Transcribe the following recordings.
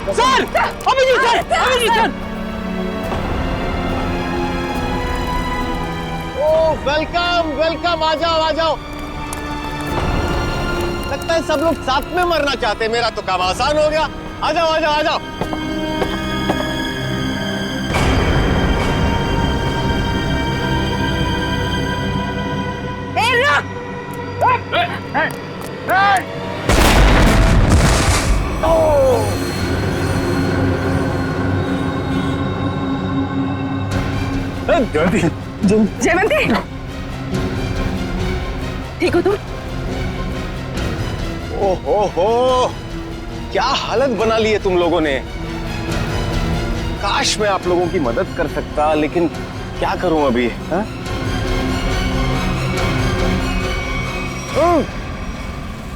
Sir Abhijit sir, Abhijit sir. ओ welcome welcome, आ जाओ आ जाओ। लगता है सब लोग साथ में मरना चाहते हैं, मेरा तो काम आसान हो गया। आ जाओ आ जाओ आ जाओ। जयवंती, ठीक हो तुम? ओहो, क्या हालत बना ली है तुम लोगों ने। काश मैं आप लोगों की मदद कर सकता, लेकिन क्या करूं अभी।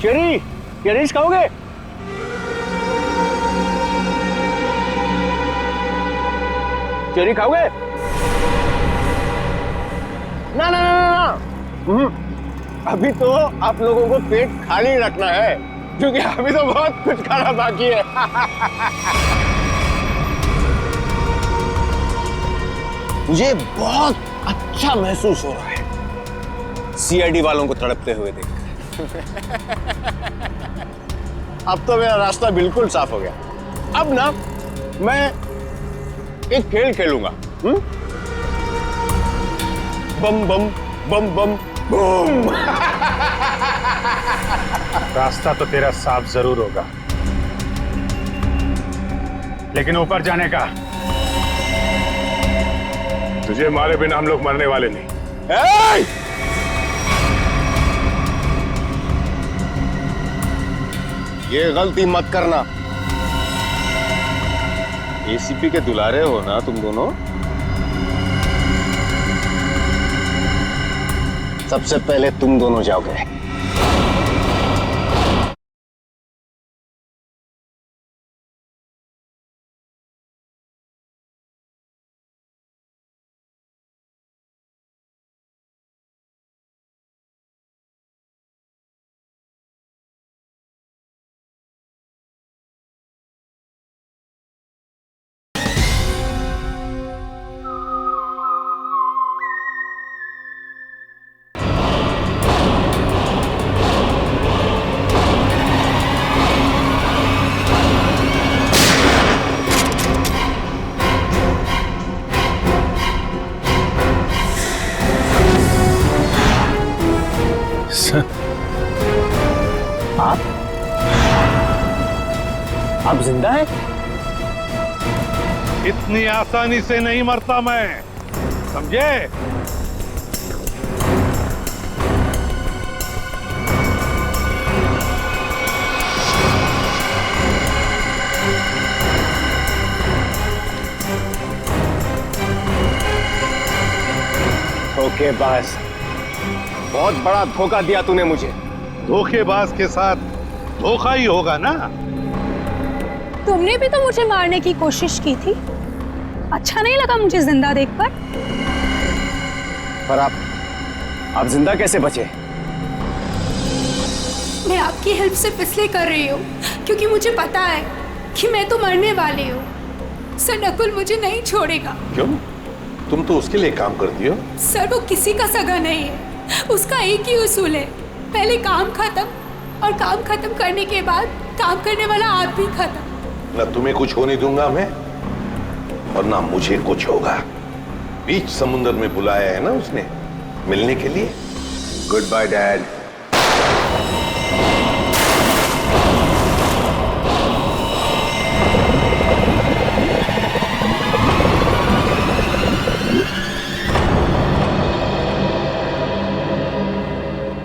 चेरी, चेरीज खाओगे? चेरी खाओगे? ना ना ना ना, अभी तो आप लोगों को पेट खाली रखना है, क्योंकि अभी तो बहुत कुछ खाना बाकी है। मुझे बहुत अच्छा महसूस हो रहा है सीआईडी वालों को तड़पते हुए देखकर। अब तो मेरा रास्ता बिल्कुल साफ हो गया। अब ना मैं एक खेल खेलूंगा। बम बम बम बम बम। रास्ता तो तेरा साफ जरूर होगा, लेकिन ऊपर जाने का तुझे मारे बिना हम लोग मरने वाले नहीं। ये गलती मत करना। एसीपी के दुलारे हो ना तुम दोनों। सबसे पहले तुम दोनों जाओगे। आप जिंदा हैं? इतनी आसानी से नहीं मरता मैं, समझे? धोखेबाज, बहुत बड़ा धोखा दिया तूने मुझे। धोखेबाज के साथ धोखा ही होगा ना। तुमने भी तो मुझे मारने की कोशिश की थी। अच्छा नहीं लगा मुझे जिंदा देखकर? पर आप जिंदा कैसे बचे? मैं आपकी हेल्प सिर्फ इसलिए कर रही हूँ क्योंकि मुझे पता है कि मैं तो मरने वाली हूँ। सर नकुल मुझे नहीं छोड़ेगा। क्यों? तुम तो उसके लिए काम करती हो। सर वो किसी का सगा नहीं है, उसका एक ही उसूल है, पहले काम खत्म और काम खत्म करने के बाद काम करने वाला आप भी खत्म। ना तुम्हें कुछ होने दूंगा मैं, और ना मुझे कुछ होगा। बीच समुद्र में बुलाया है ना उसने मिलने के लिए। Good bye dad.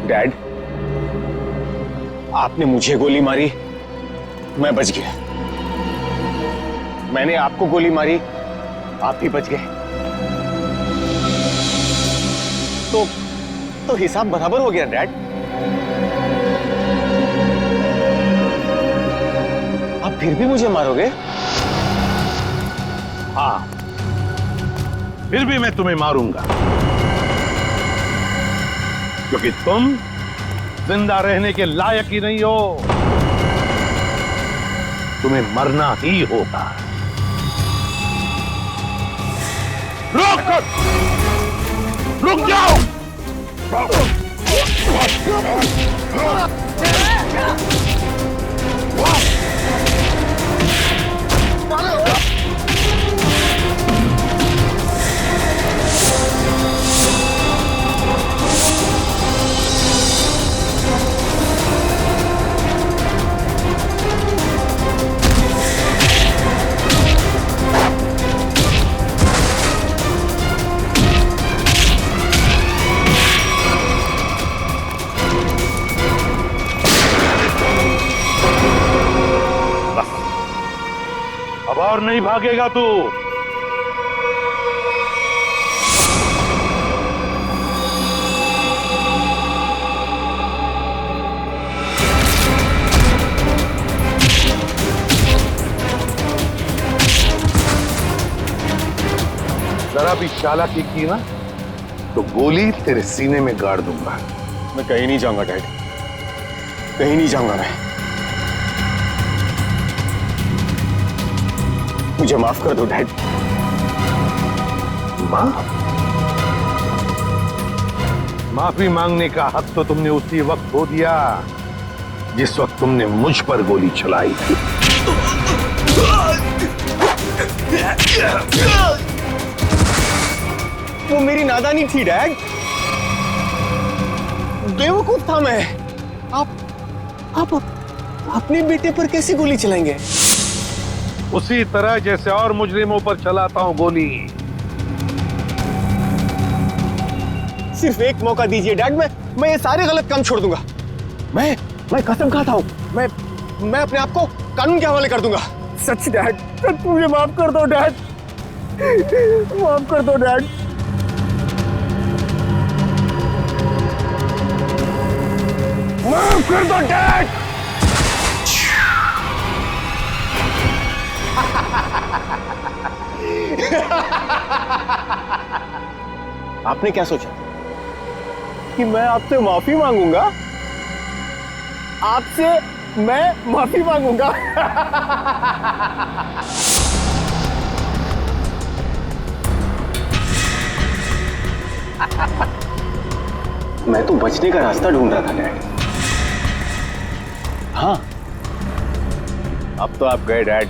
डैड, आपने मुझे गोली मारी, मैं बच गया। मैंने आपको गोली मारी, आप भी बच गए। तो हिसाब बराबर हो गया डैड। आप फिर भी मुझे मारोगे? हाँ, फिर भी मैं तुम्हें मारूंगा, क्योंकि तुम जिंदा रहने के लायक ही नहीं हो। तुम्हें मरना ही होगा। रुक रुक जाओ। अब और नहीं भागेगा तू। जरा भी चालाकी की ना तो गोली तेरे सीने में गाड़ दूंगा। मैं कहीं नहीं जाऊंगा डैड, कहीं नहीं जाऊंगा मैं। मुझे माफ कर दो डैड। माफी मांगने का हक तो तुमने उसी वक्त खो दिया जिस वक्त तुमने मुझ पर गोली चलाई थी। वो मेरी नादानी थी डैड, बेवकूफ था मैं। आप अपने बेटे पर कैसे गोली चलाएंगे? उसी तरह जैसे और मुजरिमों पर चलाता हूं गोली। सिर्फ एक मौका दीजिए डैड, मैं ये सारे गलत काम छोड़ दूंगा। मैं कसम खाता हूं, मैं अपने आप को कानून के हवाले कर दूंगा। सच डैड, सच मुझे माफ कर दो डैड, माफ कर दो डैड। माफ कर दो डैड। आपने क्या सोचा कि मैं आपसे माफी मांगूंगा? आपसे मैं माफी मांगूंगा? मैं तो बचने का रास्ता ढूंढ रहा था डैड। हाँ, अब तो आप गए डैड।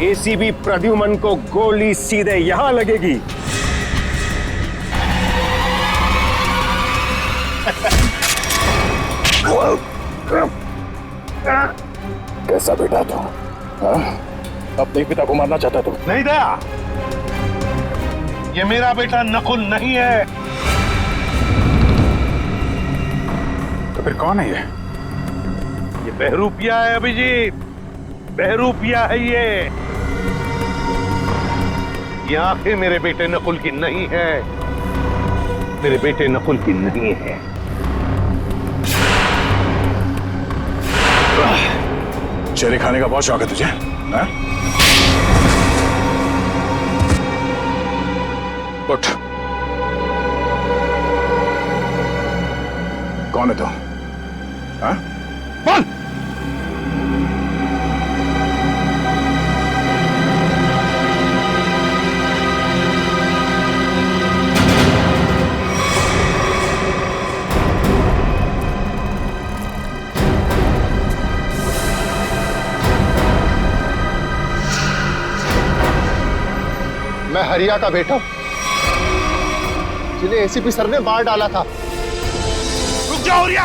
एसीपी प्रद्युमन को गोली सीधे यहां लगेगी। कैसा बेटा तू? अपने पिता को मारना चाहता तू? नहीं दया, ये मेरा बेटा नकुल नहीं है। तो फिर कौन है ये? ये बहरूपिया है अभिजीत, बहरूपिया है ये आंखें मेरे बेटे नकुल की नहीं है, मेरे बेटे नकुल की नहीं है। चेहरे खाने का बहुत शौक है तुझे, हाँ? उठ। कौन है तू? हाँ? बोल। मैं हरिया का बेटा हूं, जिन्हें एसीपी सर ने मार डाला था। रुक जाओ हरिया,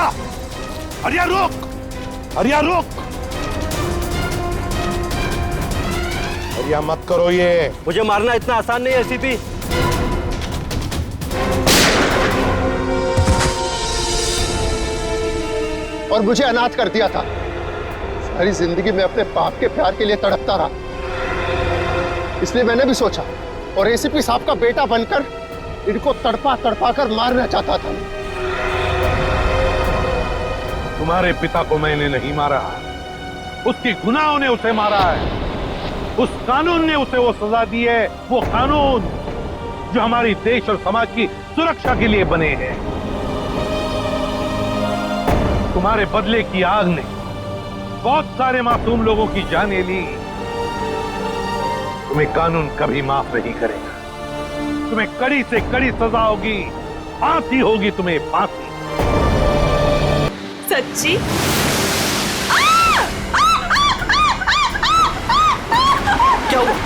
हरिया रुक, हरिया रुक, हरिया मत करो ये। मुझे मारना इतना आसान नहीं है एसीपी। और मुझे अनाथ कर दिया था। सारी जिंदगी में अपने बाप के प्यार के लिए तड़पता रहा, इसलिए मैंने भी सोचा और एसीपी साहब का बेटा बनकर इनको तड़पा तड़पा कर मारना चाहता था। तुम्हारे पिता को मैंने नहीं मारा, उसके गुनाहों ने उसे मारा है। उस कानून ने उसे वो सजा दी है, वो कानून जो हमारी देश और समाज की सुरक्षा के लिए बने हैं। तुम्हारे बदले की आग ने बहुत सारे मासूम लोगों की जानें ली, तुम्हें कानून कभी माफ नहीं करेगा। तुम्हें कड़ी से कड़ी सजा होगी, फांसी होगी, तुम्हें फांसी। सच्ची?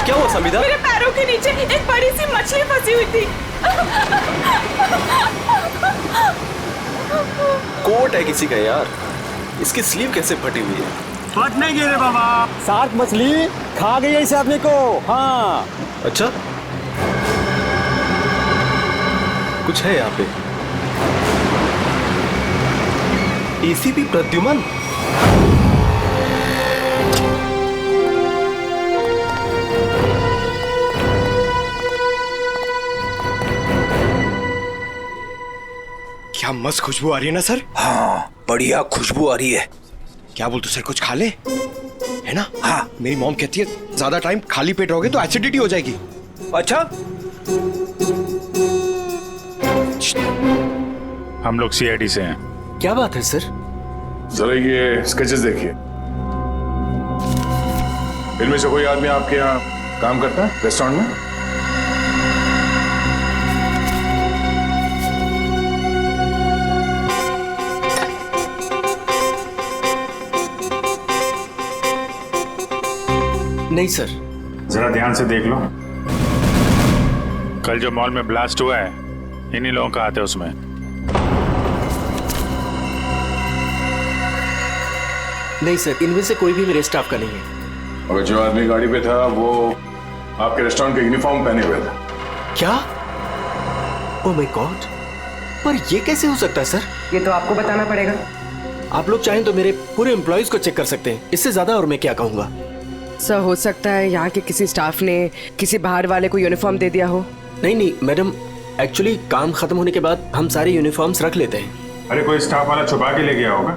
क्या हुआ समीदा? मेरे पैरों के नीचे एक बड़ी सी मछली फंसी हुई थी। कोट है किसी का यार, इसकी स्लीव कैसे फटी हुई है? फट नहीं गई रे बाबा, शार्क मछली खा गई है इस आदमी को। हाँ अच्छा, कुछ है यहाँ पे। एसीपी प्रद्युमन? क्या मस्त खुशबू आ रही है ना सर? हाँ बढ़िया खुशबू आ रही है। क्या बोलते सर, कुछ खा ले, है ना? हाँ, मेरी मॉम कहती है ज्यादा टाइम खाली पेट रहोगे तो एसिडिटी हो जाएगी। अच्छा हम लोग सीआईडी से हैं। क्या बात है सर? जरा ये स्केचेस देखिए। इनमें से कोई आदमी आपके यहाँ काम करता है रेस्टोरेंट में? नहीं सर। जरा ध्यान से देख लो। कल जो मॉल में ब्लास्ट हुआ है, इन्हीं लोगों का हाथ है उसमें। नहीं सर, इनमें से कोई भी मेरे स्टाफ का नहीं है। और जो आदमी गाड़ी पे था वो आपके रेस्टोरेंट का यूनिफॉर्म पहने हुए था। क्या? ओह माय गॉड, पर ये कैसे हो सकता है सर? ये तो आपको बताना पड़ेगा। आप लोग चाहें तो मेरे पूरे एम्प्लॉइज को चेक कर सकते हैं, इससे ज्यादा और मैं क्या कहूँगा। सर हो सकता है यहाँ के किसी स्टाफ ने किसी बाहर वाले को यूनिफॉर्म दे दिया हो। नहीं मैडम, एक्चुअली काम खत्म होने के बाद हम सारे यूनिफॉर्म्स रख लेते हैं। अरे कोई स्टाफ वाला छुपा के ले गया होगा।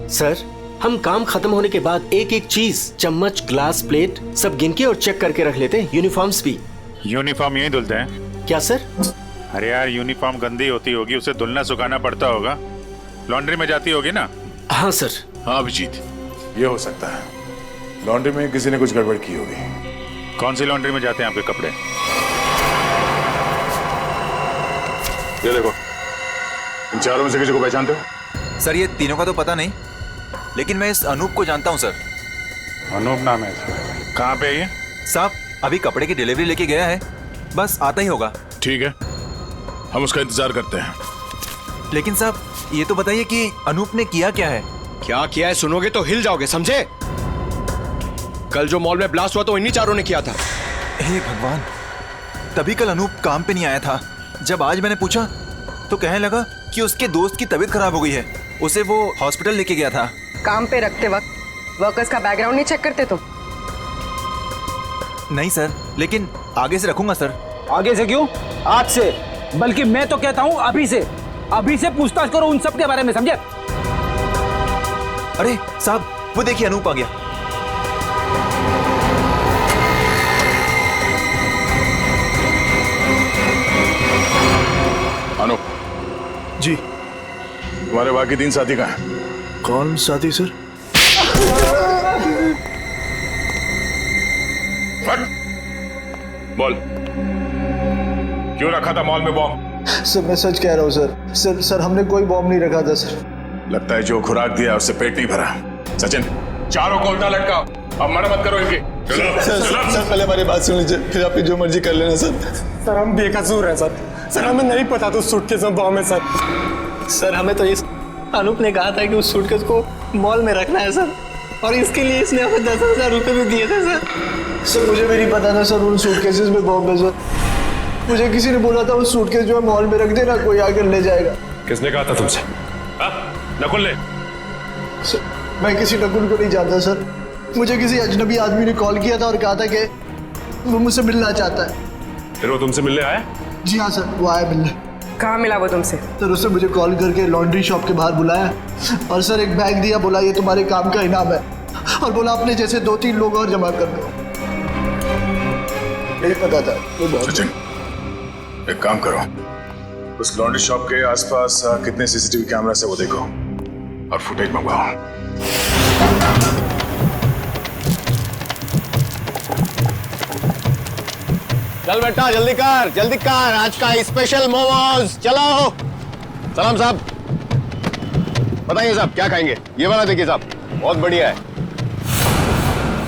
सर, हम काम खत्म होने के बाद एक एक चीज, चम्मच, ग्लास, प्लेट सब गिन के और चेक करके रख लेते हैं। यूनिफॉर्म्स भी। यूनिफॉर्म यही धुलते हैं क्या सर? अरे यार यूनिफॉर्म गंदी होती होगी, उसे धुलना सुखाना पड़ता होगा, लॉन्ड्री में जाती होगी ना। हाँ सर। हाँ अभिजीत, ये हो सकता है लॉन्ड्री में किसी ने कुछ गड़बड़ की होगी। कौन सी लॉन्ड्री में जाते हैं आपके कपड़े? ये देखो, इन चारों में से किसी को पहचानते हो? सर ये तीनों का तो पता नहीं, लेकिन मैं इस अनूप को जानता हूँ सर। अनूप नाम है इसका। कहाँ पे है ये? साहब अभी कपड़े की डिलीवरी लेके गया है, बस आता ही होगा। ठीक है, हम उसका इंतजार करते हैं। लेकिन साहब ये तो बताइए कि अनूप ने किया क्या है? क्या किया है सुनोगे तो हिल जाओगे, समझे? कल जो मॉल में ब्लास्ट हुआ तो इन्हीं चारों ने किया था। हे भगवान, तभी कल अनूप काम पे नहीं आया था। जब आज मैंने पूछा तो कहने लगा कि उसके दोस्त की तबीयत खराब हो गई है, उसे वो हॉस्पिटल लेके गया था। काम पे रखते वक्त वर्कर्स का बैकग्राउंड नहीं चेक करते तुम? नहीं सर, लेकिन आगे से रखूंगा सर। आगे से क्यों, आज से। बल्कि मैं तो कहता हूँ अभी से पूछताछ करो उन सब के बारे में, समझे? अरे साहब वो देखिए अनूप आ गया। अनूप जी। तुम्हारे बाकी 3 साथी कहाँ हैं? कौन साथी सर? फट बोल, क्यों रखा था मॉल में बॉम्ब? सर मैं सच कह रहा हूँ सर। सर हमने कोई बॉम्ब नहीं रखा था सर। लगता है जो खुराक दिया उससे पेट नहीं भरा। सचिन, चारों को उल्टा लटकाओ, अब मना मत करो इनकी। सर पहले हमारी बात सुन लीजिए, फिर आप जो मर्जी कर लेना सर। सर हम बेकसूर हैं सर। सर हमें नहीं पता था उस सूटकेस में बॉम्ब है सर। सर हमें तो इस अनूप ने कहा था कि उस सूटकेस को मॉल में रखना है सर, और इसके लिए इसने हमें 10,000 रुपए भी दिए थे सर। सर मुझे भी नहीं पता था सर उन सूटकेसेस में बॉम्ब है सर। मुझे किसी ने बोला था उस सूटकेस जो है मॉल में रख देना, कोई आकर ले जाएगा। किसने कहा था तुमसे? नकुल ने? सर मैं किसी नकुल को नहीं जानता सर। मुझे किसी अजनबी आदमी ने कॉल किया था और कहा था कि वो मुझसे मिलना चाहता है। फिर वो तुमसे मिलने आया? जी हाँ सर, वो आया मिलने। कहाँ मिला वो तुमसे? सर उसने मुझे कॉल करके लॉन्ड्री शॉप के बाहर बुलाया और सर एक बैग दिया, बोला ये तुम्हारे काम का इनाम है, और बोला अपने जैसे 2-3 लोग और जमा कर दो। नहीं पता था वो बहुत। सचिन एक काम करो, उस लॉन्ड्री शॉप के आसपास कितने सीसीटीवी कैमरा से वो देखो, और फुटेज मंगवाओ। चल बेटा जल्दी कर, आज का स्पेशल मोमोज। चलो सलाम साहब, बताइए साहब क्या खाएंगे? ये वाला देखिए साहब, बहुत बढ़िया है।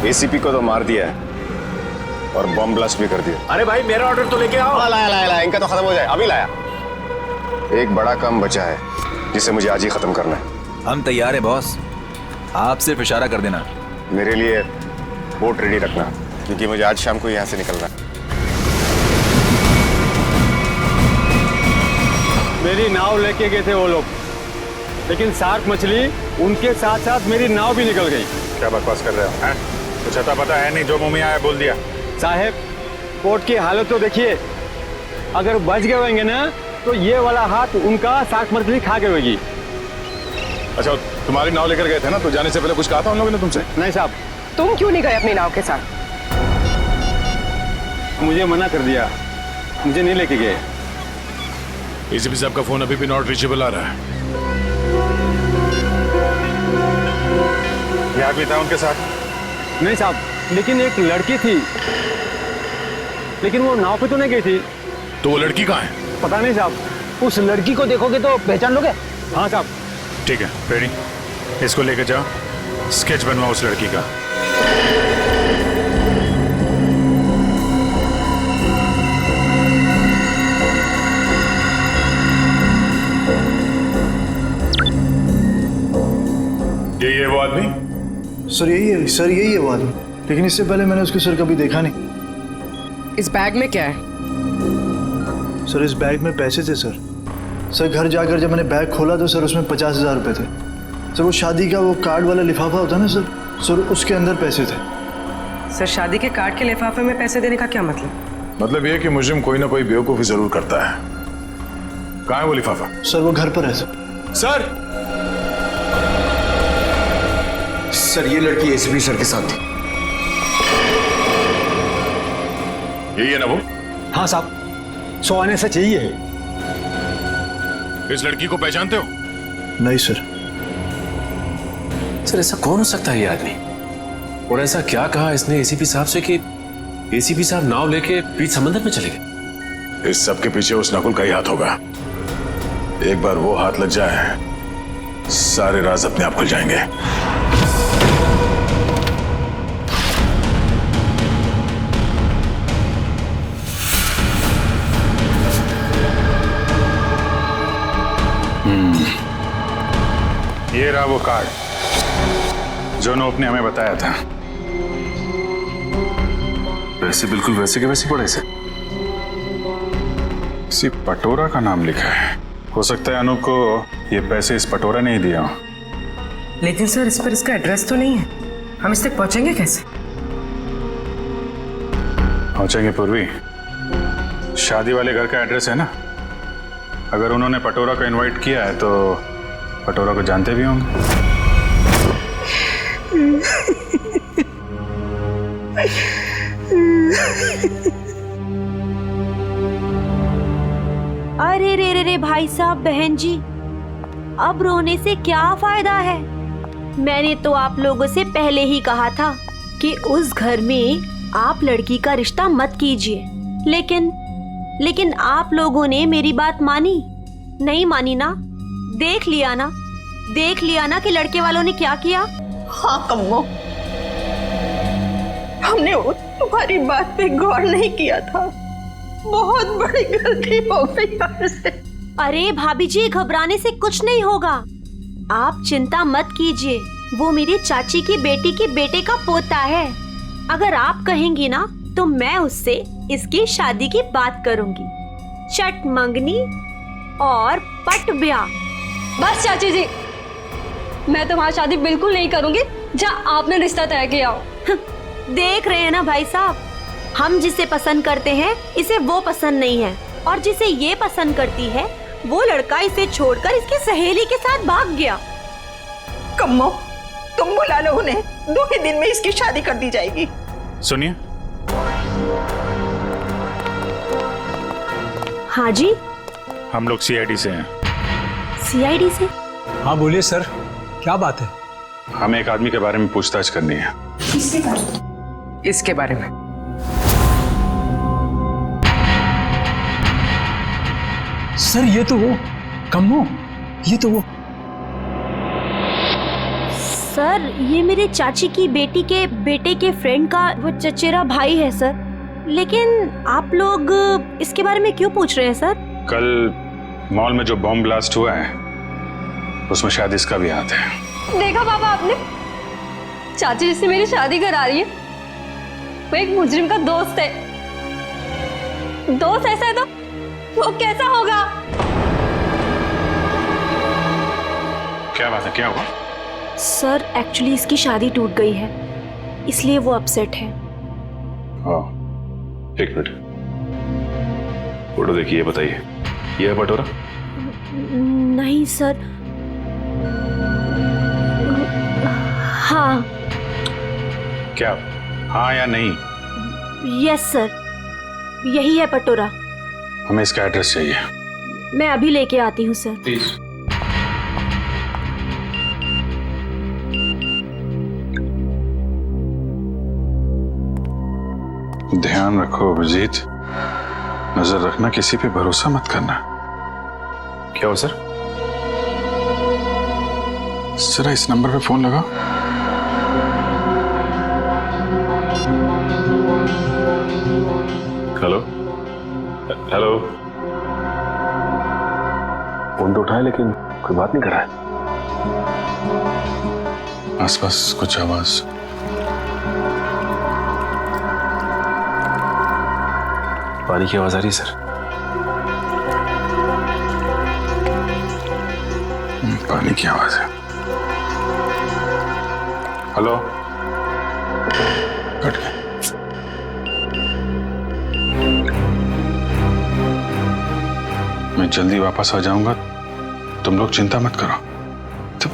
एसीपी को तो मार दिया है और बम ब्लास्ट भी कर दिया। अरे भाई मेरा ऑर्डर तो लेके आओ। लाया, इनका तो खत्म हो जाए, अभी लाया। एक बड़ा काम बचा है जिसे मुझे आज ही खत्म करना है। हम तैयार है बॉस, आप सिर्फ इशारा कर देना। मेरे लिए बोट रेडी रखना, क्योंकि मुझे आज शाम को यहाँ से निकलना है। मेरी नाव लेके गए थे वो लोग, लेकिन शार्क मछली उनके साथ साथ मेरी नाव भी निकल गई। क्या बकवास कर रहे हो हैं? कुछ अता पता है नहीं, जो मुंह में आया बोल दिया। साहब बोट की हालत तो देखिए, अगर बच गए होंगे ना तो ये वाला हाथ उनका शार्क मछली खा गई होगी। अच्छा तुम्हारी नाव लेकर गए थे ना, तो जाने से पहले कुछ कहा था उन लोगों ने तुमसे? नहीं साहब। तुम क्यों नहीं गए अपनी नाव के साथ? मुझे मना कर दिया, मुझे नहीं लेके गए। एसीपी साहब का फोन अभी भी नॉट रीचेबल आ रहा है। ये आदमी था उनके साथ? नहीं साहब, लेकिन एक लड़की थी, लेकिन वो नाव पे तो नहीं गई थी। तो वो लड़की कहाँ है? पता नहीं साहब, उस लड़की को देखोगे तो पहचान लोगे। हाँ साहब। ठीक है रेडी, इसको लेकर जाओ, स्केच बनवाओ उस लड़की का। ये वो आदमी? सर यही है वो आदमी, लेकिन इससे पहले मैंने उसके सर कभी देखा नहीं। इस बैग में क्या है? सर इस बैग में पैसे थे सर घर जाकर जब मैंने बैग खोला तो सर उसमें 50,000 रुपये थे। सर वो शादी का वो कार्ड वाला लिफाफा होता है ना सर उसके अंदर पैसे थे। सर शादी के कार्ड के लिफाफे में पैसे देने का क्या मतलब? मतलब ये कि मुजरिम कोई ना कोई बेवकूफी जरूर करता है। कहाँ है वो लिफाफा? सर वो घर पर है सर ये लड़की एसीपी सर के साथ थी। यही है ना वो? हाँ साहब, 100 आने से चाहिए है। इस लड़की को पहचानते हो? नहीं सर ऐसा कौन हो सकता है ये आदमी? और ऐसा क्या कहा इसने एसीपी साहब से कि एसीपी साहब नाव लेके बीच समंदर में चले गए? इस सब के पीछे उस नकुल का ही हाथ होगा। एक बार वो हाथ लग जाए, सारे राज अपने आप खुल जाएंगे। ये रहा वो कार्ड जो नोप ने हमें बताया था। वैसे बिल्कुल वैसे के वैसे पड़े से। किसी पटोरा का नाम लिखा है। हो सकता है अनूप को ये पैसे इस पटोरा ने ही दिया हो। लेकिन सर इस पर इसका एड्रेस तो नहीं है, हम इस तक पहुंचेंगे कैसे? पहुंचेंगे पूर्वी, शादी वाले घर का एड्रेस है ना। अगर उन्होंने पटोरा को इनवाइट किया है तो पटोरा को जानते भी होंगे। अरे रे भाई साहब, बहन जी, अब रोने से क्या फायदा है? मैंने तो आप लोगों से पहले ही कहा था कि उस घर में आप लड़की का रिश्ता मत कीजिए, लेकिन आप लोगों ने मेरी बात मानी नहीं मानी ना? देख लिया ना कि लड़के वालों ने क्या किया। हाँ कम्मो, हमने तुम्हारी बात पे गौर नहीं किया था, बहुत बड़ी गलती हो गई हमसे। अरे भाभी जी, घबराने से कुछ नहीं होगा, आप चिंता मत कीजिए। वो मेरी चाची की बेटी के बेटे का पोता है। अगर आप कहेंगी ना तो मैं उससे इसकी शादी की बात करूंगी। चट मंगनी और पट ब्याह। बस चाची जी, मैं तुम्हारी शादी बिल्कुल नहीं करूंगी जहाँ आपने रिश्ता तय किया हो। देख रहे हैं ना भाई साहब, हम जिसे पसंद करते हैं इसे वो पसंद नहीं है, और जिसे ये पसंद करती है वो लड़का इसे छोड़कर इसकी सहेली के साथ भाग गया। कम्मो, तुम बुला लो उन्हें, 2 ही दिन में इसकी शादी कर दी जाएगी। सुनिए। हाँ जी, हम लोग सीआईडी से हैं। सीआईडी से? हाँ बोलिए सर। क्या बात है? हमें एक आदमी के बारे में पूछताछ करनी है। इसके बारे में? सर ये तो वो कम्मो, ये तो वो। सर ये मेरे चाची की बेटी के बेटे के फ्रेंड का वो चचेरा भाई है सर। लेकिन आप लोग इसके बारे में क्यों पूछ रहे हैं सर? कल मॉल में जो बॉम्ब ब्लास्ट हुआ है उसमें शायद इसका भी हाथ है। देखा पापा आपने, चाची जिससे मेरी शादी करा रही है वो एक मुजरिम का दोस्त है। दोस्त ऐसा है तो वो कैसा होगा? क्या बात है, क्या हुआ? सर एक्चुअली इसकी शादी टूट गई है, इसलिए वो अपसेट है। एक मिनट, फोटो देखिए, बताइए ये है पटोरा? नहीं सर। हाँ। क्या हाँ या नहीं? यस सर, यही है पटोरा। हमें इसका एड्रेस चाहिए। मैं अभी लेके आती हूँ सर। प्लीज। ध्यान रखो अभिजीत, नजर रखना, किसी पे भरोसा मत करना। क्या हो सर? जरा इस नंबर पे फोन लगाओ। Hello hello. फोन तो उठाए लेकिन कोई बात नहीं कर रहा है। आसपास कुछ आवाज? पानी की आवाज आ रही है सर। पानी की आवाज है। हेलो, कट गया। मैं जल्दी वापस आ जाऊंगा, तुम लोग चिंता मत करो। तो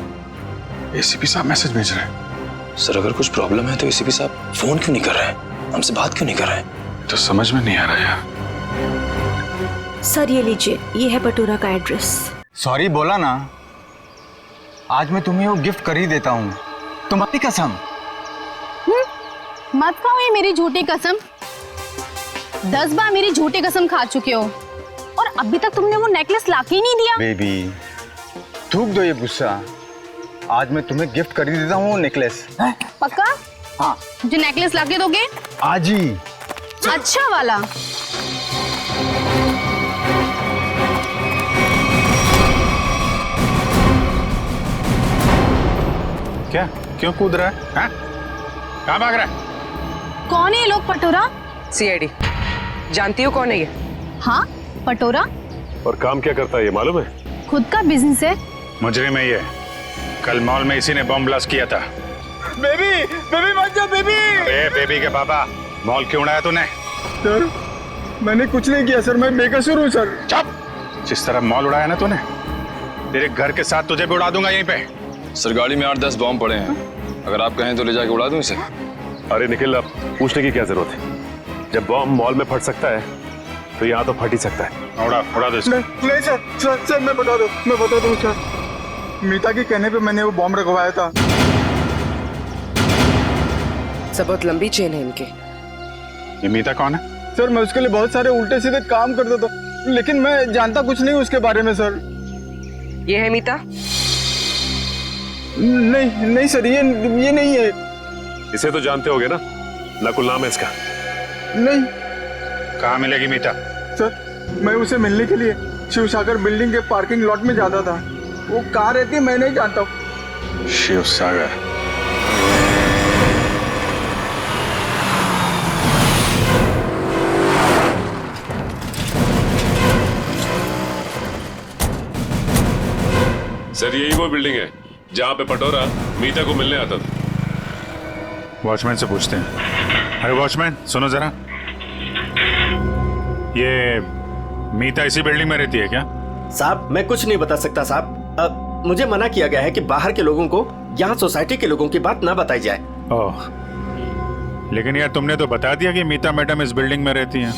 एसीपी साहब मैसेज भेज रहे हैं। सर अगर कुछ प्रॉब्लम है तो एसीपी साहब फोन क्यों नहीं कर रहे हैं, हमसे बात क्यों नहीं कर रहे हैं? तो समझ में नहीं आ रहा यार। सर ये लीजिए, ये है पटोरा का एड्रेस। सॉरी बोला ना, आज मैं तुम्हें वो गिफ्ट कर ही देता हूँ, तुम्हारी कसम। मत खाओ ये मेरी झूठी कसम। 10 बार मेरी झूठी कसम खा चुके हो और अभी तक तुमने वो नेकलेस लाके ही नहीं दिया। बेबी थूक दो ये गुस्सा, आज मैं तुम्हें गिफ्ट कर ही देता हूँ वो नेकलेस। पक्का? हाँ। मुझे नेकलेस लाके दोगे? आज ही। अच्छा वाला। क्या, क्यों कूद रहा है? हाँ? कहाँ भाग रहा है? कौन है ये लोग? पटोरा? सीआईडी। जानती हो कौन है ये? हाँ पटोरा। और काम क्या करता है ये मालूम है? खुद का बिजनेस है। मुजरिम है ये, कल मॉल में इसी ने बॉम्ब ब्लास्ट किया था। बेबी बेबी मत जाओ बेबी। अरे बेबी के पापा, मॉल क्यों उड़ाया तूने? सर मैंने कुछ नहीं किया सर, मैं बेकसूर हूँ सर। चुप! जिस तरह मॉल उड़ाया ना तूने, तेरे घर के साथ तुझे भी उड़ा दूंगा यहीं पे। सर गाड़ी में 8-10 बॉम्ब पड़े हैं, अगर आप कहें तो ले जाके उड़ा दूं इसे। अरे निखिल, अब पूछने की क्या जरूरत है? जब बॉम्ब मॉल में फट सकता है तो यहाँ तो फट ही सकता है। उड़ा दो इसको। नहीं सर मैं बता दूं सर, मीता के कहने पे मैंने वो बॉम्ब रखवाया था। सब बहुत लंबी चेन है इनके। ये मीता कौन है? सर मैं उसके लिए बहुत सारे उल्टे सीधे काम करता था, लेकिन मैं जानता कुछ नहीं उसके बारे में सर। ये है मीता? नहीं सर, ये नहीं है। इसे तो जानते होगे ना, नकुल नाम है इसका। नहीं। कहाँ मिलेगी मीता? सर मैं उसे मिलने के लिए शिव सागर बिल्डिंग के पार्किंग लॉट में जाता था, वो कहाँ रहती है मैं नहीं जानता हूँ। शिव सागर? सर यही वो बिल्डिंग है जहाँ पे पटोरा मीता को मिलने आता था। वॉचमैन से पूछते हैं। अरे वॉचमैन सुनो जरा, ये मीता इसी बिल्डिंग में रहती है क्या? साहब मैं कुछ नहीं बता सकता साहब, मुझे मना किया गया है कि बाहर के लोगों को यहाँ सोसाइटी के लोगों की बात ना बताई जाए। ओह, लेकिन यार तुमने तो बता दिया कि मीता मैडम इस बिल्डिंग में रहती हैं।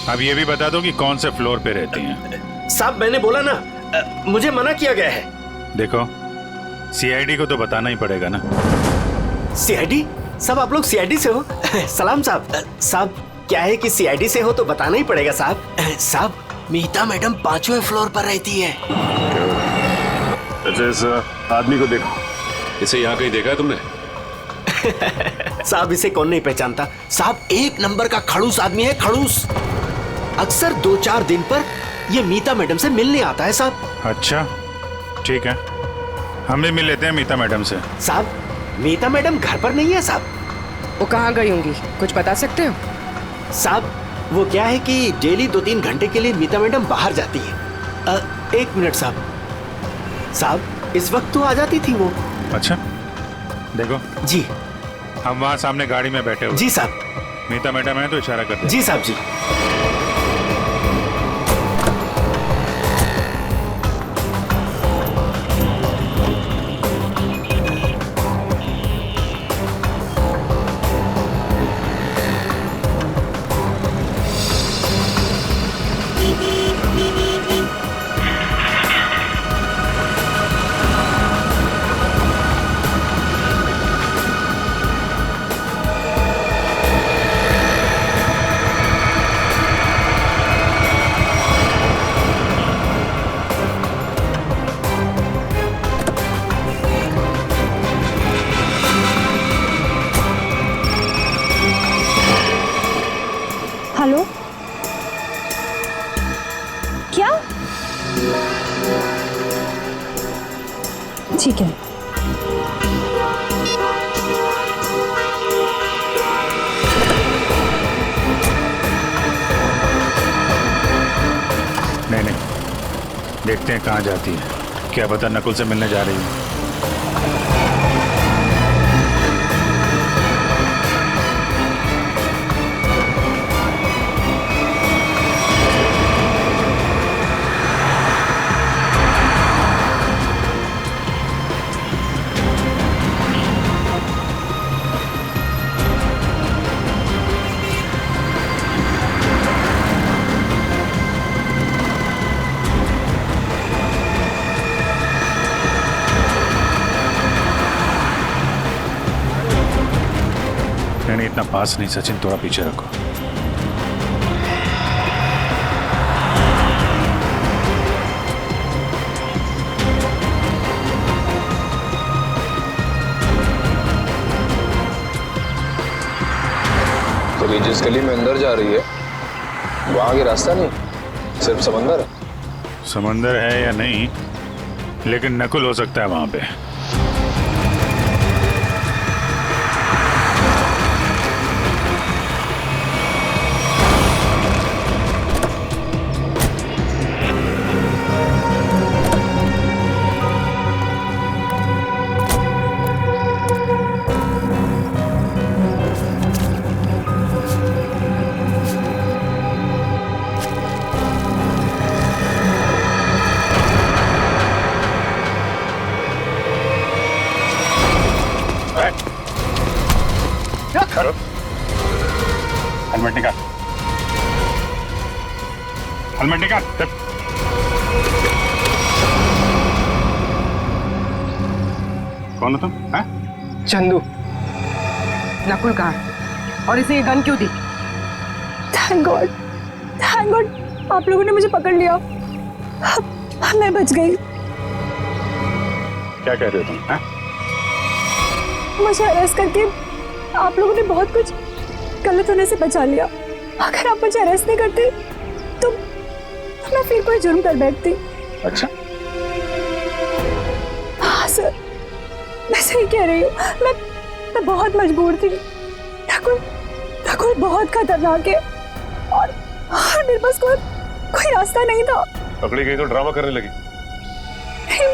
अब ये भी बता दो कि कौन से फ्लोर पे रहती हैं। साहब मैंने बोला ना, मुझे मना किया गया है। देखो सीआईडी को तो बताना ही पड़ेगा ना। सीआईडी? सब आप लोग सीआईडी से हो? सलाम साहब। साहब क्या है कि सीआईडी से हो तो बताना ही पड़ेगा साहब। साहब मीता मैडम 5वें फ्लोर पर रहती है। अच्छा इस आदमी को देखो। इसे यहाँ कहीं देखा है तुमने? साहब इसे कौन नहीं पहचानता। साहब एक नंबर का खड़ूस आदमी है, खड़ूस। अक्सर 2-4 दिन पर ये मीता मैडम से मिलने आता है साहब। अच्छा ठीक है, हम भी मिल लेते हैं मीता मैडम से। साहब मीता मैडम घर पर नहीं है साहब। वो कहाँ गई होंगी, कुछ बता सकते हो? साहब वो क्या है कि डेली 2-3 घंटे के लिए मीता मैडम बाहर जाती है। 1 मिनट साहब। साहब इस वक्त तो आ जाती थी वो। अच्छा देखो जी, हम वहाँ सामने गाड़ी में बैठे हुए। जी साहब। मीता मैडम है तो इशारा करते। जी साहब जी। हेलो, क्या? ठीक है। नहीं देखते हैं कहाँ जाती है। क्या पता नकुल से मिलने जा रही है। नहीं इतना पास नहीं सचिन, थोड़ा पीछे रखो। तो ये जिस गली में अंदर जा रही है वहां आगे रास्ता नहीं, सिर्फ समंदर है। समंदर है या नहीं, लेकिन नकुल हो सकता है वहां पे। हेलमेट निकाल, हेलमेट निकाल। कौन हो तुम? चंदू। नकुल कहाँ और इसे ये गन क्यों दी? थैंक गॉड, थैंक गॉड आप लोगों ने मुझे पकड़ लिया। मैं बच गई। क्या कह रहे हो तुम? मुझे अरेस्ट करके आप लोगों ने बहुत कुछ गलत होने से बचा लिया। अगर आप मुझे अरेस्ट नहीं करते तो मैं फिर कोई जुर्म कर बैठती। अच्छा हाँ सर, मैं सही कह रही हूँ। मैं बहुत मजबूर थी। नकुल बहुत खतरनाक है और मेरे पास कोई रास्ता नहीं था। पकड़ी गई तो ड्रामा करने लगी। नहीं,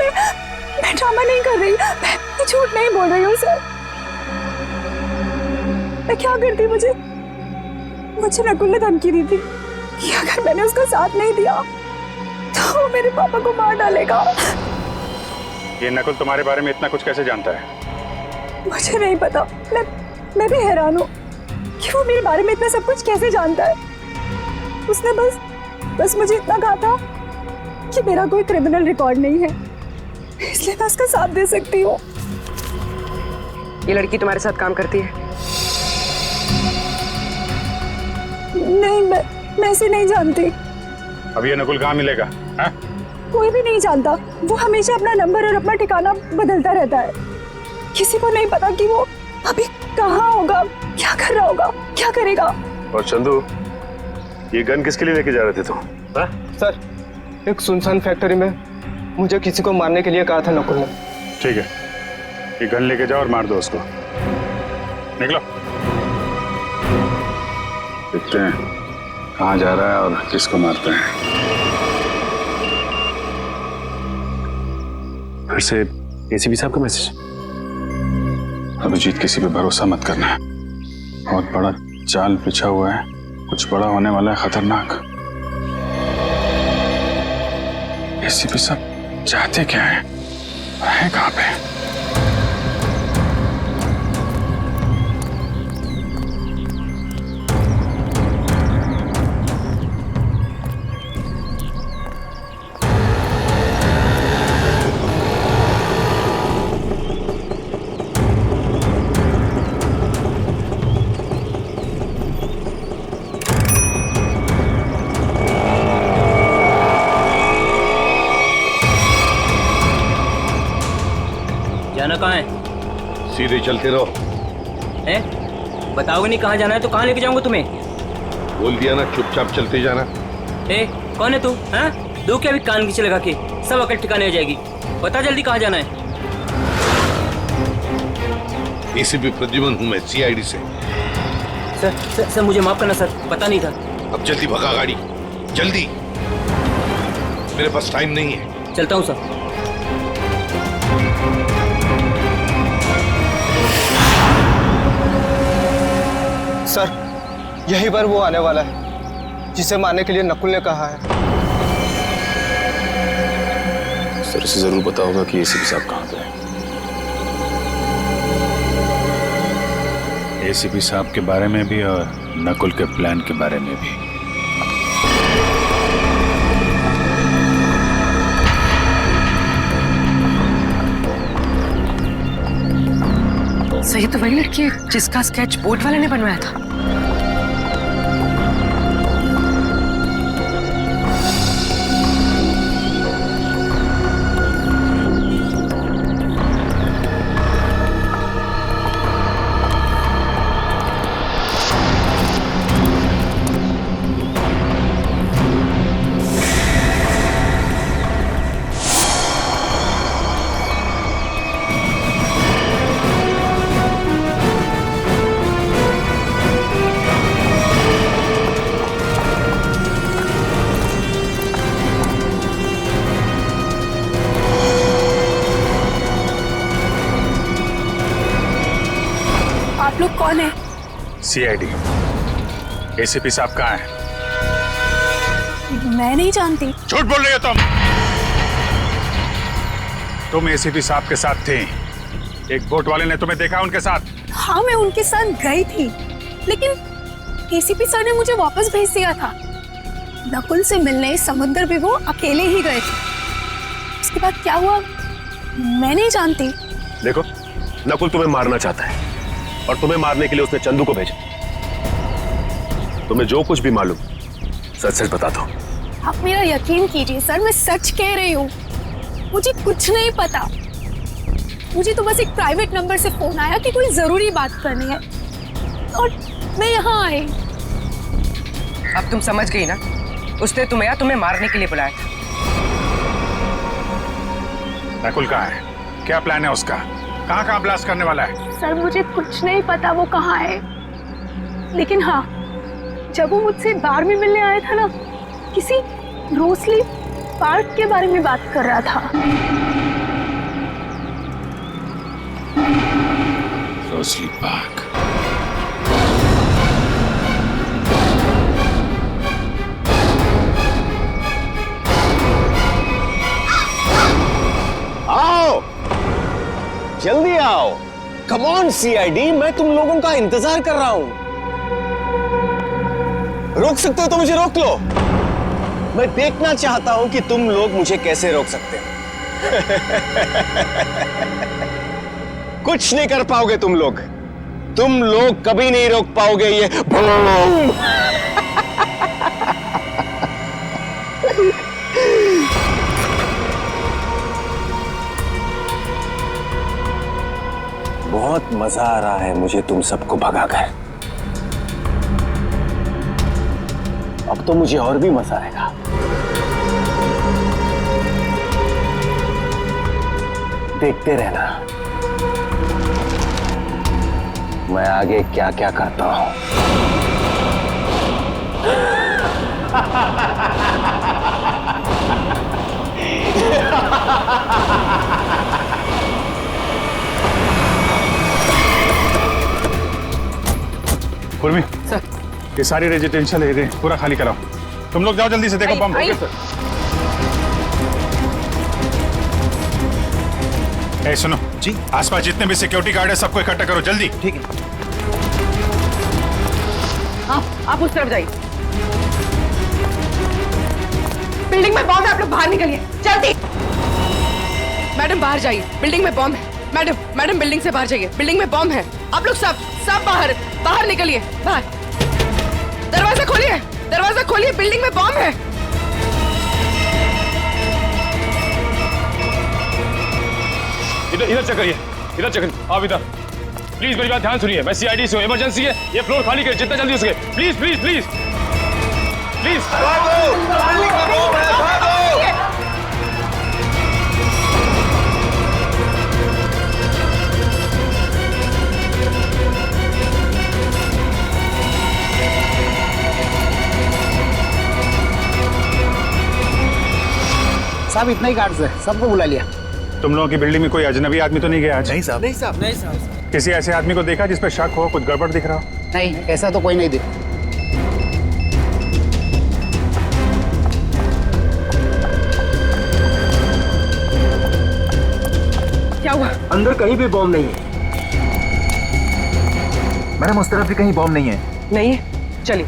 मैं ड्रामा नहीं कर रही, मैं झूठ नहीं बोल रही हूँ सर। मैं क्या करती, मुझे नकुल ने धमकी दी थी कि अगर मैंने उसका साथ नहीं दिया तो वो मेरे पापा को मार डालेगा। ये नकुल तुम्हारे बारे में इतना कुछ कैसे जानता है? मुझे नहीं पता, मैं भी हैरान हूँ कि वो मेरे बारे में इतना सब कुछ कैसे जानता है। उसने बस मुझे इतना कहा था कि मेरा कोई क्रिमिनल रिकॉर्ड नहीं है इसलिए मैं उसका साथ दे सकती हूँ। ये लड़की तुम्हारे साथ काम करती है? नहीं, मैं इसे नहीं जानती। अब ये नकुल कहाँ मिलेगा? है? कोई भी नहीं जानता। वो हमेशा अपना नंबर और अपना ठिकाना बदलता रहता है। किसी को नहीं पता कि वो अभी कहाँ होगा, क्या कर रहा होगा, क्या करेगा। और चंदू, ये गन किसके लिए लेके जा रहे थे तुम? सर, एक सुनसान फैक्ट्री में मुझे किसी को मारने के लिए कहा था नकुल ने। ठीक है, ये गन लेके जाओ और मार दो उसको। निकलो। देखते हैं कहाँ जा रहा है और किसको मारते हैं। फिर से एसीपी साहब का मैसेज। अभिजीत, किसी पे भरोसा मत करना है। बहुत बड़ा जाल बिछा हुआ है, कुछ बड़ा होने वाला है, खतरनाक। एसीपी साहब चाहते क्या है कहाँ पे? जाना कहाँ है? सीधे चलते रहो। बताओगे नहीं कहाँ जाना है तो कहाँ लेके जाऊंगा तुम्हें? बोल दिया ना, चुपचाप चलते जाना। कौन है तू? हैं? दो क्या भी कान खींचे लगा के सब अकल ठिकाने हो जाएगी। बता जल्दी कहाँ जाना है? एसीपी प्रद्युमन हूँ मैं, सीआईडी से। सर मुझे माफ करना सर, पता नहीं था। अब जल्दी भगा गाड़ी, जल्दी, मेरे पास टाइम नहीं है। चलता हूँ सर। सर, यही पर वो आने वाला है जिसे मारने के लिए नकुल ने कहा है। सर, इसे जरूर पता होगा कि एसीपी साहब कहाँ पे हैं। एसीपी साहब के बारे में भी और नकुल के प्लान के बारे में भी। सही तो वही लड़की है जिसका स्केच बोर्ड वाले ने बनवाया था। आप लोग कौन है? सीआईडी। एसीपी साहब कहाँ हैं? मैं नहीं जानती। झूठ बोल रही हो तुम एसीपी साहब के साथ थे। एक बोट वाले ने तुम्हें देखा उनके साथ? हाँ, मैं उनके साथ गई थी, लेकिन एसीपी सर ने मुझे वापस भेज दिया था। नकुल से मिलने समुद्र भी वो अकेले ही गए थे। उसके बाद क्या हुआ मैं नहीं जानती। देखो, नकुल तुम्हें मारना चाहता है और तुम्हें मारने के लिए उसने चंदू को भेजा। तुम्हें जो कुछ भी मालूम सच सच बता दो। आप मेरा यकीन कीजिए सर, मैं सच कह रही हूँ। मुझे कुछ नहीं पता। मुझे तो बस एक प्राइवेट नंबर से फोन आया कि कोई जरूरी बात करनी है और मैं यहाँ आई। अब तुम समझ गई ना, उसने तुम्हें मारने के लिए बुलाया था। नकुल कहाँ है? क्या प्लान है उसका? कहाँ ब्लास्ट करने वाला है? सर मुझे कुछ नहीं पता वो कहाँ है, लेकिन हाँ, जब वो मुझसे बार में मिलने आया था ना, किसी रोसली पार्क के बारे में बात कर रहा था। Rosalie park? आओ, जल्दी आओ। कम ऑन सीआईडी, मैं तुम लोगों का इंतजार कर रहा हूं। रोक सकते हो तो मुझे रोक लो। मैं देखना चाहता हूं कि तुम लोग मुझे कैसे रोक सकते हो। कुछ नहीं कर पाओगे तुम लोग कभी नहीं रोक पाओगे ये बूम। बहुत मजा आ रहा है मुझे तुम सबको भगाकर। अब तो मुझे और भी मजा आएगा। देखते रहना मैं आगे क्या क्या करता हूं। पूर्वी सर, ये सारी रेजिडेंशियल एरिया पूरा खाली कराओ। तुम लोग जाओ जल्दी से, देखो बम। ए सुनो जी, आसपास जितने भी सिक्योरिटी गार्ड है सबको इकट्ठा करो जल्दी। ठीक है। आप उस तरफ जाइए। बिल्डिंग में बॉम्ब है, आप लोग बाहर निकलिए जल्दी। मैडम बाहर जाइए, बिल्डिंग में बॉम्ब है। मैडम बिल्डिंग से बाहर जाइए, बिल्डिंग में बॉम्ब है। आप लोग सब बाहर निकलिए। बाहर दरवाजा खोलिए, बिल्डिंग में बॉम्ब है। इधर चेक करिए, आप इधर प्लीज मेरी बात ध्यान सुनिए। मैं सीआईडी से हूं, इमरजेंसी है, ये फ्लोर खाली करिए जितना जल्दी हो सके। प्लीज प्लीज प्लीज प्लीज साहब इतना ही गार्ड्स है, सबको बुला लिया। तुम लोगों की बिल्डिंग में कोई अजनबी आदमी तो नहीं गया आज? नहीं साहब। नहीं साहब। किसी ऐसे आदमी को देखा जिस पे शक हो, कुछ गड़बड़ दिख रहा हो? नहीं, ऐसा तो कोई नहीं दिखा। क्या हुआ? अंदर कहीं भी बॉम्ब नहीं है। मैडम उस तरफ भी कहीं बॉम्ब नहीं है। नहीं है, चलिए।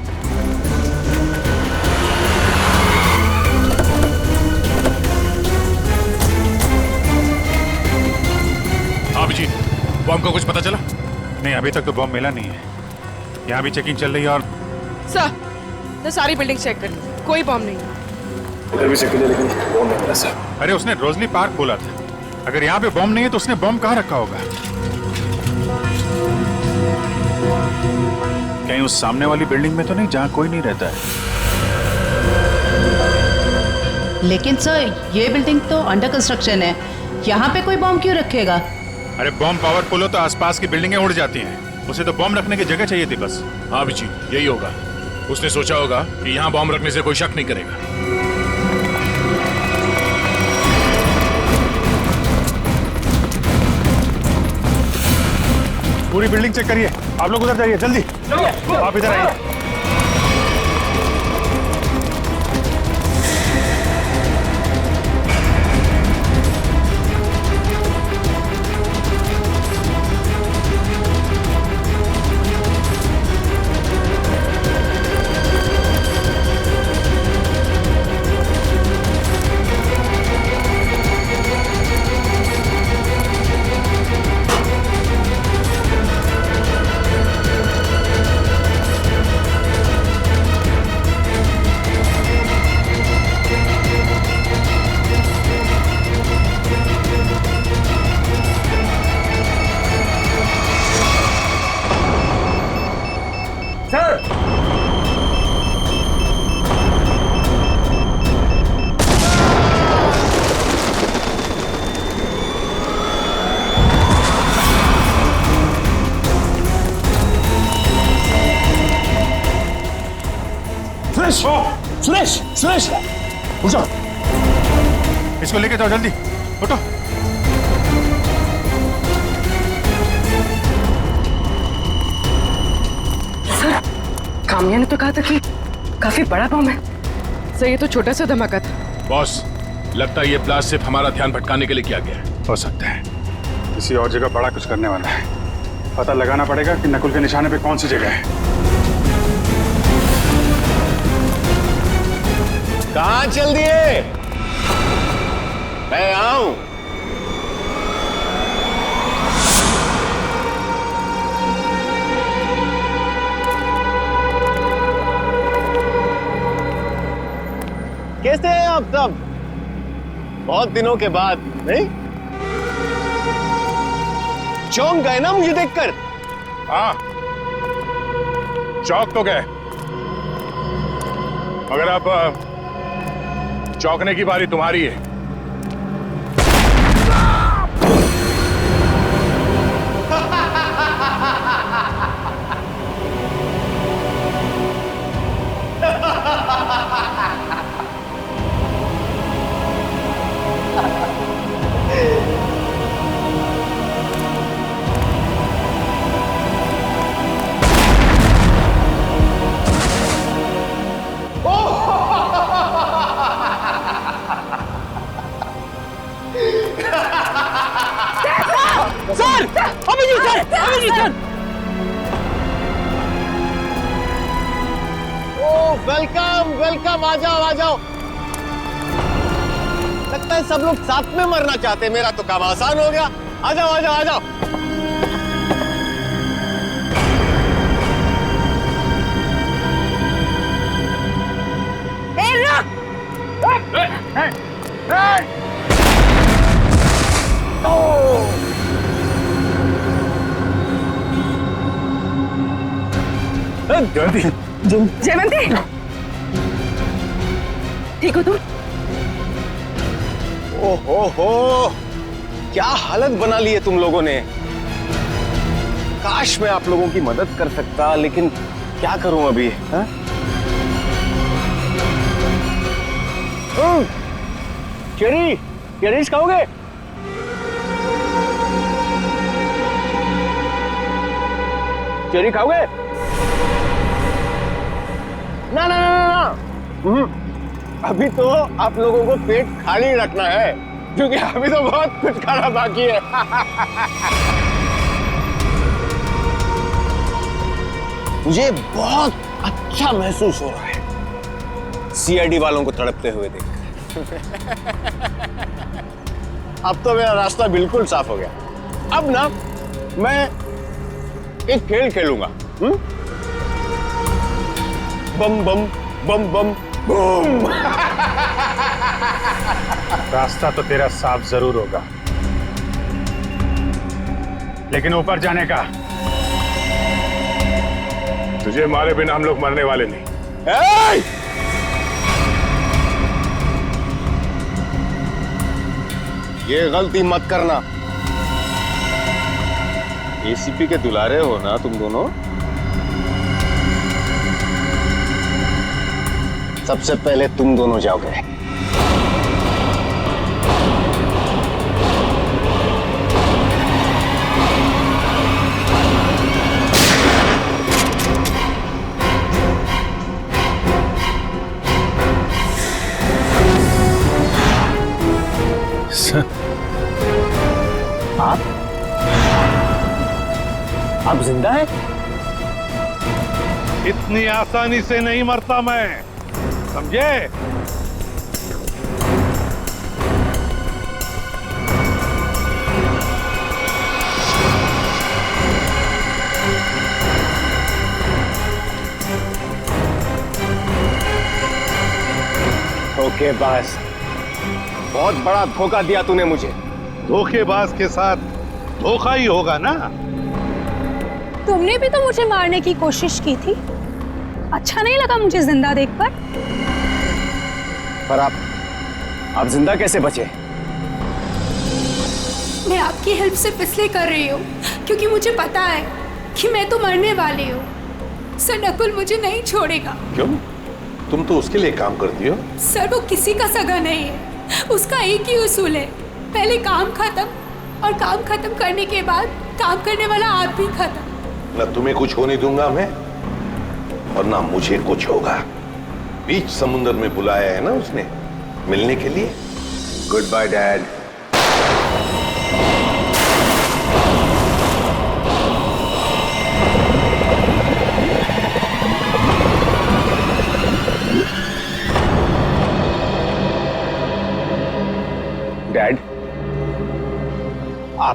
जी, बॉम्ब का कुछ पता चला? नहीं, अभी तक तो बॉम्ब मिला नहीं है। यहाँ भी चेकिंग चल रही है। और सर सारी बिल्डिंग चेक कर, कोई बॉम्ब नहीं है। इधर भी चेक किया लेकिन बॉम्ब नहीं मिला सर। अरे उसने रोजली पार्क बोला था, अगर यहाँ पे बॉम्ब नहीं है तो उसने बॉम्ब कहाँ रखा होगा? कहीं उस सामने वाली बिल्डिंग में तो नहीं जहाँ कोई नहीं रहता है? लेकिन सर ये बिल्डिंग तो अंडर कंस्ट्रक्शन है, यहाँ पे कोई बॉम्ब क्यों रखेगा? अरे बॉम्ब पावरफुल हो तो आसपास की बिल्डिंगें उड़ जाती हैं, उसे तो बॉम्ब रखने की जगह चाहिए थी बस। हाँ जी, यही होगा। उसने सोचा होगा कि यहाँ बॉम्ब रखने से कोई शक नहीं करेगा। पूरी बिल्डिंग चेक करिए। आप लोग उधर जाइए जल्दी, आप इधर आइए। सुरेश उठो, इसको लेके जाओ जल्दी, उठो। सर काम्या ने तो कहा था कि काफी बड़ा बम है। सर ये तो छोटा सा धमाका था। बॉस, लगता है ये ब्लास्ट सिर्फ हमारा ध्यान भटकाने के लिए किया गया है। हो सकता है किसी और जगह बड़ा कुछ करने वाला है। पता लगाना पड़ेगा कि नकुल के निशाने पे कौन सी जगह है। कहां चल दिए? मैं आऊं। कैसे हैं आप सब? बहुत दिनों के बाद, नहीं? चौंक गए ना मुझे देखकर? हाँ, चौक तो गए, मगर अब चौंकने की बारी तुम्हारी है। Sir, Abhijit sir, Abhijit sir. ओ वेलकम वेलकम, आ जाओ आ जाओ। लगता है सब लोग साथ में मरना चाहते हैं, मेरा तो काम आसान हो गया। आ जाओ आ जाओ आ जाओ। जयवंती, ठीक हो तुम? ओहो, क्या हालत बना ली है तुम लोगों ने। काश मैं आप लोगों की मदद कर सकता, लेकिन क्या करूं अभी। हा? चेरी, चेरीज खाओगे? चेरी खाओगे? ना ना ना ना, अभी तो आप लोगों को पेट खाली रखना है, क्योंकि अभी तो बहुत कुछ खाना बाकी है। मुझे बहुत अच्छा महसूस हो रहा है सीआईडी वालों को तड़पते हुए देखकर। अब तो मेरा रास्ता बिल्कुल साफ हो गया। अब ना मैं एक खेल खेलूंगा। बम बम बम बम बम। रास्ता तो तेरा साफ जरूर होगा, लेकिन ऊपर जाने का तुझे मारे बिना हम लोग मरने वाले नहीं। ये गलती मत करना। एसीपी के दुलारे हो ना तुम दोनों। सबसे पहले तुम दोनों जाओगे। आप जिंदा हैं? इतनी आसानी से नहीं मरता मैं, समझे? धोखेबाज, बहुत बड़ा धोखा दिया तूने मुझे। धोखेबाज के साथ धोखा ही होगा ना। तुमने भी तो मुझे मारने की कोशिश की थी। अच्छा नहीं लगा मुझे जिंदा देखकर। पर आप जिंदा कैसे बचे? मैं आपकी हेल्प सिर्फ इसलिए कर रही हूँ क्योंकि मुझे पता है कि मैं तो मरने वाली हूँ। सर नकुल मुझे नहीं छोड़ेगा। क्यों? तुम तो उसके लिए काम करती हो। सर वो किसी का सगा नहीं है, उसका एक ही उसूल है, पहले काम खत्म और काम खत्म करने के बाद काम करने वाला आप भी खत्म। न तुम्हें कुछ होने दूंगा मैं, और ना मुझे कुछ होगा। बीच समुद्र में बुलाया है ना उसने मिलने के लिए। Good bye dad.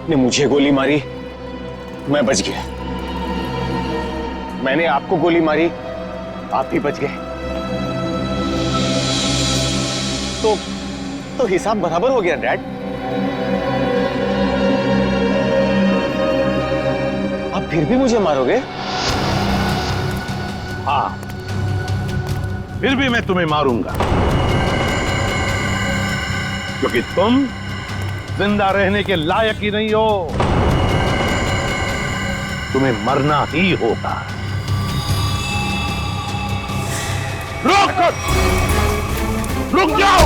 आपने मुझे गोली मारी, मैं बच गया। मैंने आपको गोली मारी, आप भी बच गए। तो हिसाब बराबर हो गया डैड। आप फिर भी मुझे मारोगे? हाँ, फिर भी मैं तुम्हें मारूंगा, क्योंकि तुम जिंदा रहने के लायक ही नहीं हो। तुम्हें मरना ही होगा। रुक जाओ!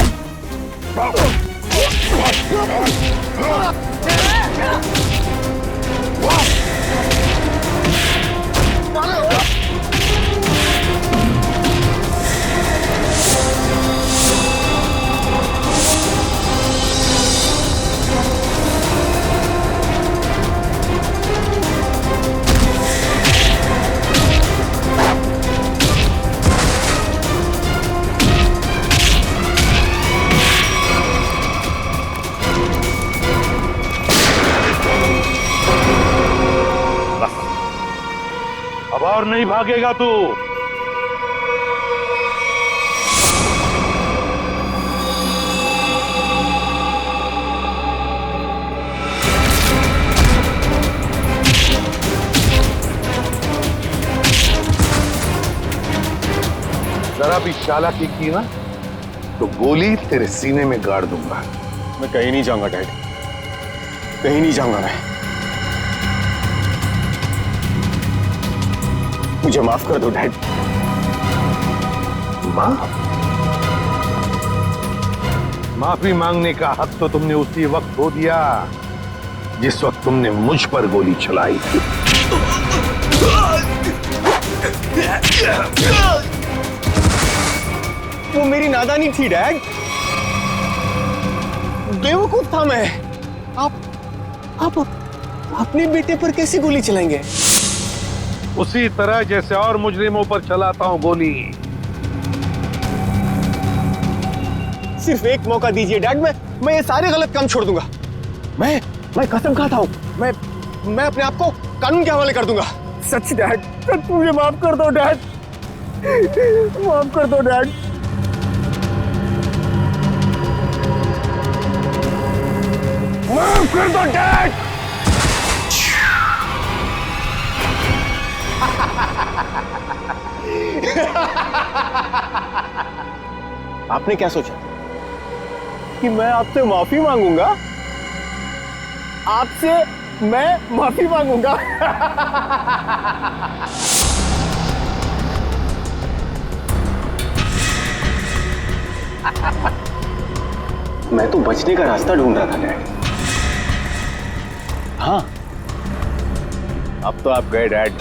अब और नहीं भागेगा तू। जरा भी चालाकी की ना तो गोली तेरे सीने में गाड़ दूंगा। मैं कहीं नहीं जाऊंगा डैड, कहीं नहीं जाऊंगा मैं। मुझे माफ कर दो डैड। माफी मांगने का हक तो तुमने उसी वक्त खो दिया जिस वक्त तुमने मुझ पर गोली चलाई थी। वो मेरी नादानी थी डैड, बेवकूफ था मैं। आप अपने बेटे पर कैसे गोली चलाएंगे? उसी तरह जैसे और मुजरिमों पर चलाता हूं गोली। सिर्फ एक मौका दीजिए डैड, मैं ये सारे गलत काम छोड़ दूंगा। मैं कसम खाता हूं, मैं अपने आप को कानून के हवाले कर दूंगा। सच डैड, सच मुझे माफ कर दो डैड, माफ कर दो डैड। माफ कर दो डैड। आपने क्या सोचा कि मैं आपसे माफी मांगूंगा? आपसे मैं माफी मांगूंगा? मैं तो बचने का रास्ता ढूंढ रहा था डैड। हाँ, अब तो आप गए डैड।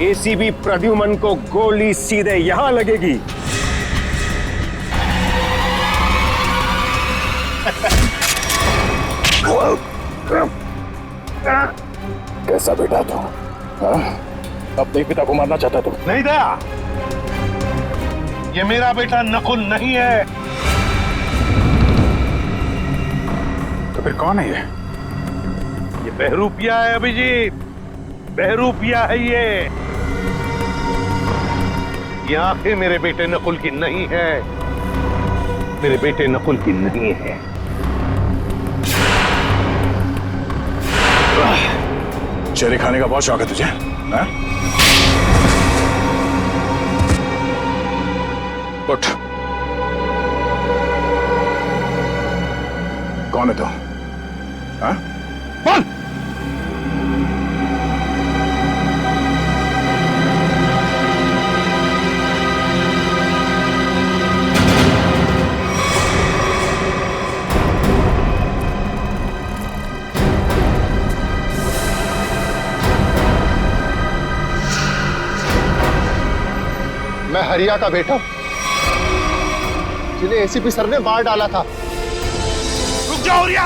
एसीपी प्रद्युमन को गोली सीधे यहां लगेगी। कैसा बेटा तू? अपने पिता को मारना चाहता तू? नहीं दया, ये मेरा बेटा नकुल नहीं है। तो फिर कौन है ये? ये बहरूपिया है अभिजीत, बहरूपिया है ये आंखें मेरे बेटे नकुल की नहीं है, मेरे बेटे नकुल की नहीं है। चेहरे खाने का बहुत शौक है तुझे, हाँ? उठ। कौन है तू? हाँ? बोल। मैं हरिया का बेटा, जिन्हें एसीपी सर ने मार डाला था। रुक जाओ हरिया,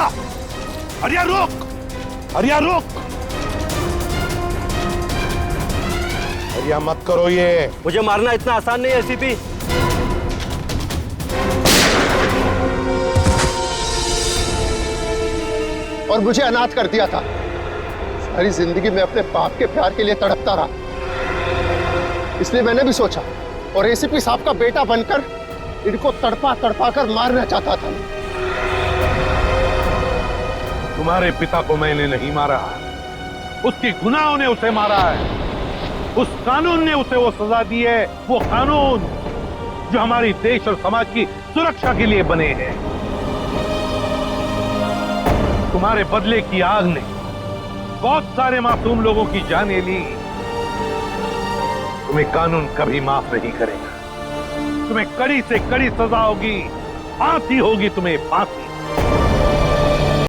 हरिया रुक, हरिया रुक, हरिया मत करो ये। मुझे मारना इतना आसान नहीं है एसीपी। और मुझे अनाथ कर दिया था। सारी जिंदगी में अपने बाप के प्यार के लिए तड़पता रहा, इसलिए मैंने भी सोचा और एसीपी साहब का बेटा बनकर इनको तड़पा तड़पा कर मारना चाहता था। तुम्हारे पिता को मैंने नहीं मारा, उसके गुनाहों ने उसे मारा है। उस कानून ने उसे वो सजा दी है, वो कानून जो हमारी देश और समाज की सुरक्षा के लिए बने हैं। तुम्हारे बदले की आग ने बहुत सारे मासूम लोगों की जानें ली। तुम्हें कानून कभी माफ नहीं करेगा। तुम्हें कड़ी से कड़ी सजा होगी, फांसी होगी तुम्हें, फांसी।